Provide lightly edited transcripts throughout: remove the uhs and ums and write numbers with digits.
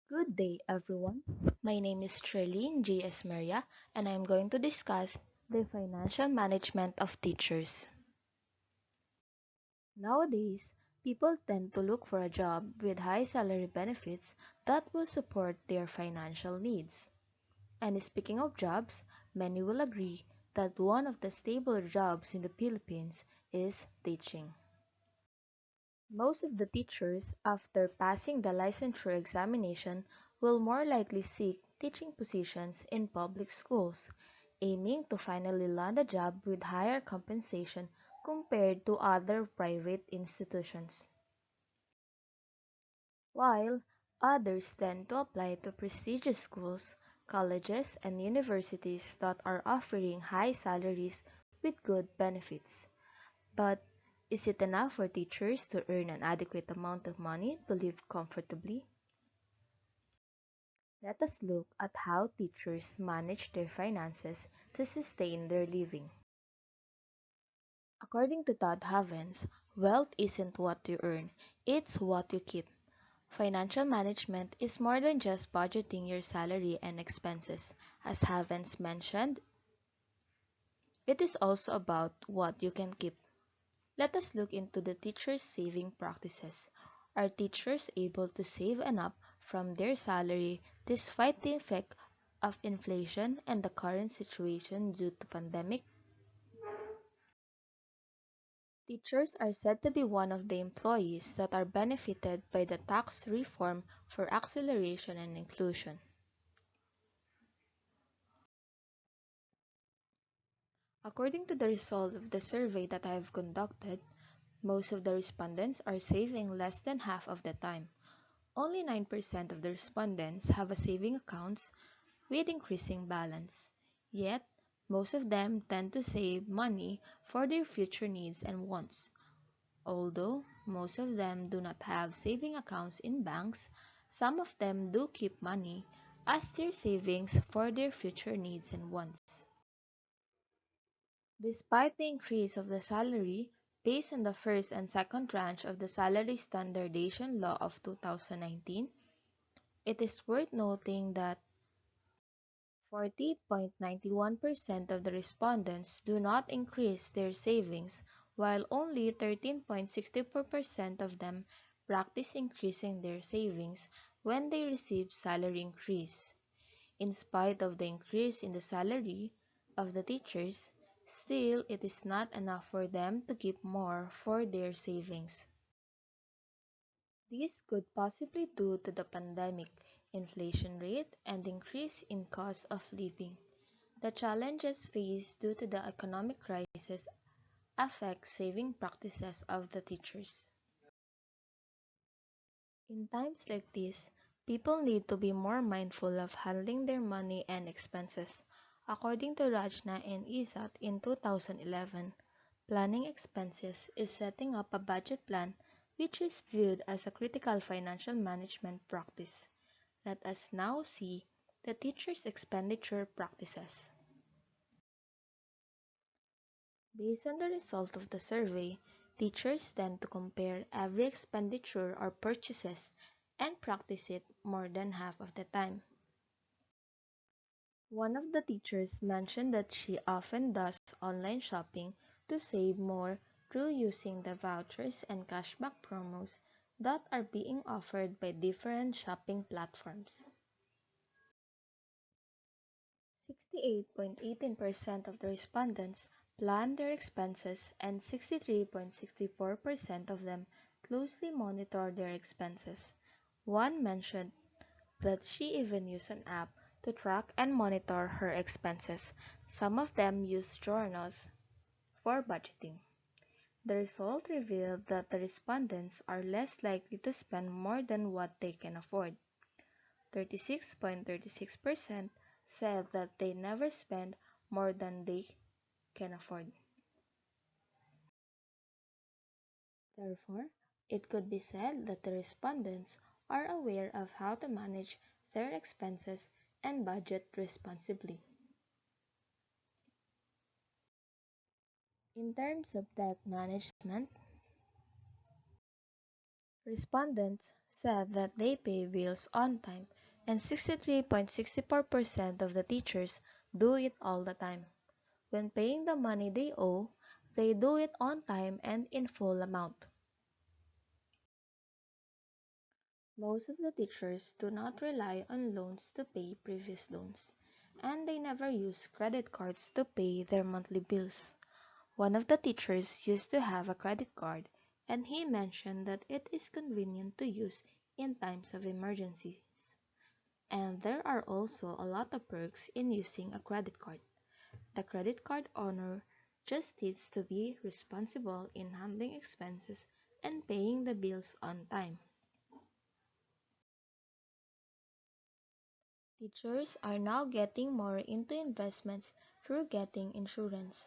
Good day, everyone. My name is Charlene J.S. Maria, and I am going to discuss the financial management of teachers. Nowadays, people tend to look for a job with high salary benefits that will support their financial needs. And speaking of jobs, many will agree that one of the stable jobs in the Philippines is teaching. Most of the teachers, after passing the licensure examination, will more likely seek teaching positions in public schools, aiming to finally land a job with higher compensation compared to other private institutions. While others tend to apply to prestigious schools, colleges, and universities that are offering high salaries with good benefits. But is it enough for teachers to earn an adequate amount of money to live comfortably? Let us look at how teachers manage their finances to sustain their living. According to Todd Havens, wealth isn't what you earn, it's what you keep. Financial management is more than just budgeting your salary and expenses. As Havens mentioned, it is also about what you can keep. Let us look into the teachers' saving practices. Are teachers able to save enough from their salary despite the effect of inflation and the current situation due to pandemic? Teachers are said to be one of the employees that are benefited by the tax reform for acceleration and inclusion. According to the result of the survey that I have conducted, most of the respondents are saving less than half of the time. Only 9% of the respondents have a saving accounts with increasing balance. Yet, most of them tend to save money for their future needs and wants. Although most of them do not have saving accounts in banks, some of them do keep money as their savings for their future needs and wants. Despite the increase of the salary based on the first and second tranche of the Salary Standardization Law of 2019, it is worth noting that 40.91% of the respondents do not increase their savings, while only 13.64% of them practice increasing their savings when they receive salary increase. In spite of the increase in the salary of the teachers, still it is not enough for them to keep more for their savings. This could possibly due to the pandemic, inflation rate, and increase in cost of living. The challenges faced due to the economic crisis affect saving practices of the teachers. In times like this, people need to be more mindful of handling their money and expenses. According to Rajna and Isat in 2011, planning expenses is setting up a budget plan which is viewed as a critical financial management practice. Let us now see the teacher's expenditure practices. Based on the result of the survey, teachers tend to compare every expenditure or purchases and practice it more than half of the time. One of the teachers mentioned that she often does online shopping to save more through using the vouchers and cashback promos that are being offered by different shopping platforms. 68.18% of the respondents plan their expenses and 63.64% of them closely monitor their expenses. One mentioned that she even used an app to track and monitor her expenses. Some of them use journals for budgeting. The result revealed that the respondents are less likely to spend more than what they can afford. 36.36% said that they never spend more than they can afford. Therefore, it could be said that the respondents are aware of how to manage their expenses and budget responsibly. In terms of debt management, respondents said that they pay bills on time and 63.64% of the teachers do it all the time. When paying the money they owe, they do it on time and in full amount. Most of the teachers do not rely on loans to pay previous loans, and they never use credit cards to pay their monthly bills. One of the teachers used to have a credit card, and he mentioned that it is convenient to use in times of emergencies. And there are also a lot of perks in using a credit card. The credit card owner just needs to be responsible in handling expenses and paying the bills on time. Teachers are now getting more into investments through getting insurance.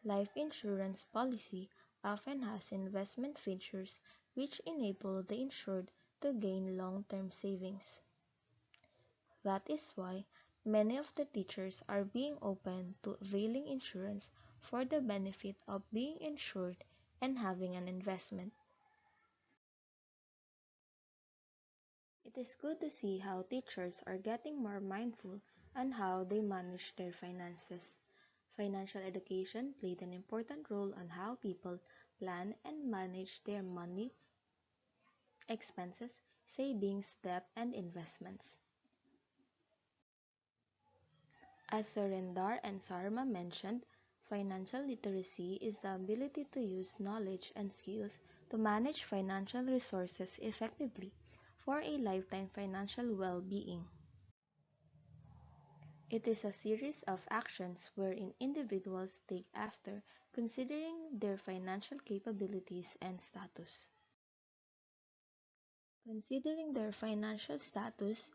Life insurance policy often has investment features which enable the insured to gain long-term savings. That is why many of the teachers are being open to availing insurance for the benefit of being insured and having an investment. It is good to see how teachers are getting more mindful on how they manage their finances. Financial education played an important role on how people plan and manage their money, expenses, savings, debt, and investments. As Surinder and Sarma mentioned, financial literacy is the ability to use knowledge and skills to manage financial resources effectively for a lifetime financial well-being. It is a series of actions wherein individuals take after considering their financial capabilities and status. Considering their financial status,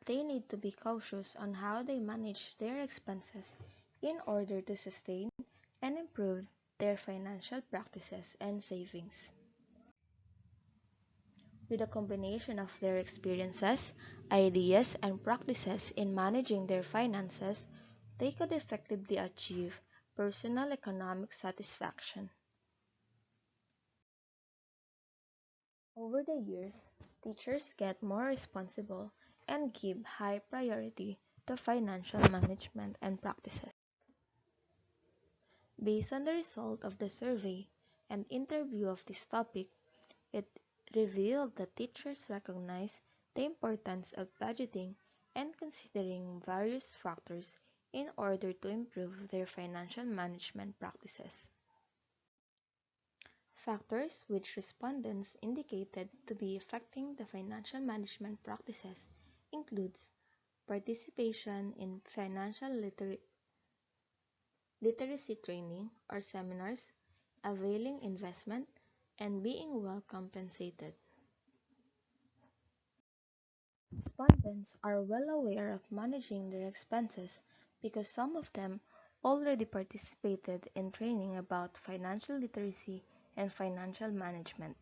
they need to be cautious on how they manage their expenses in order to sustain and improve their financial practices and savings. With a combination of their experiences, ideas, and practices in managing their finances, they could effectively achieve personal economic satisfaction. Over the years, teachers get more responsible and give high priority to financial management and practices. Based on the result of the survey and interview of this topic, it revealed that teachers recognize the importance of budgeting and considering various factors in order to improve their financial management practices. Factors which respondents indicated to be affecting the financial management practices includes participation in financial literacy training or seminars, availing investment, and being well compensated. Respondents are well aware of managing their expenses because some of them already participated in training about financial literacy and financial management,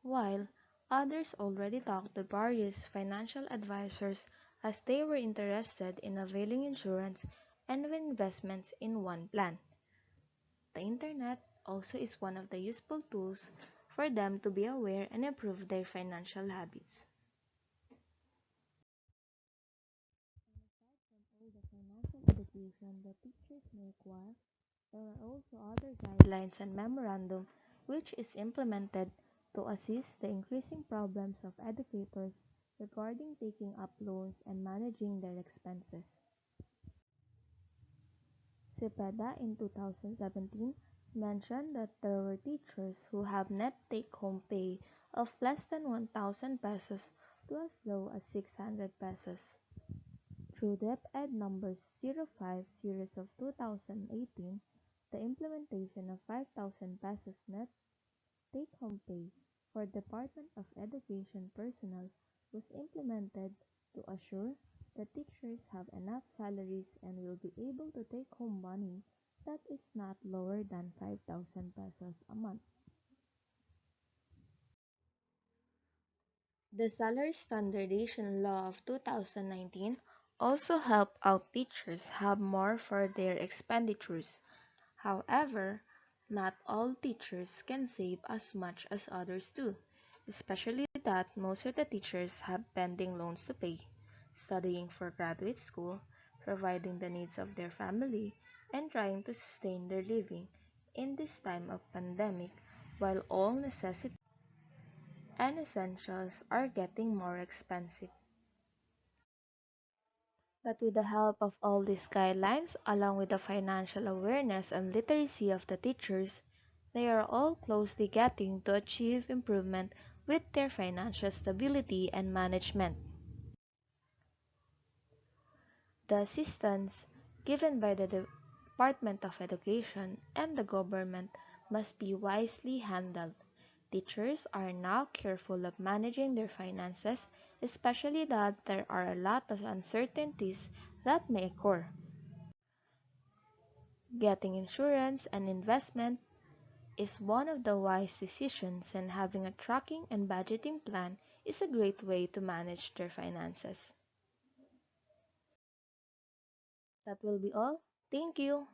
while others already talked to various financial advisors as they were interested in availing insurance and investments in one plan. The internet also is one of the useful tools for them to be aware and improve their financial habits. All the financial education that teachers may require, there are also other guidelines and memorandum which is implemented to assist the increasing problems of educators regarding taking up loans and managing their expenses. Cepeda in 2017 mentioned that there were teachers who have net take-home pay of less than 1,000 pesos to as low as 600 pesos. Through DepEd numbers 05 series of 2018, the implementation of 5,000 pesos net take-home pay for Department of Education personnel was implemented to assure that teachers have enough salaries and will be able to take home money that is not lower than 5,000 pesos a month. The Salary Standardization Law of 2019 also helped out teachers have more for their expenditures. However, not all teachers can save as much as others do, especially that most of the teachers have pending loans to pay, studying for graduate school, providing the needs of their family, and trying to sustain their living in this time of pandemic while all necessities and essentials are getting more expensive. But with the help of all these guidelines, along with the financial awareness and literacy of the teachers, they are all closely getting to achieve improvement with their financial stability and management. The assistance given by the Department of Education and the government must be wisely handled. Teachers are now careful of managing their finances, especially that there are a lot of uncertainties that may occur. Getting insurance and investment is one of the wise decisions, and having a tracking and budgeting plan is a great way to manage their finances. That will be all. Thank you.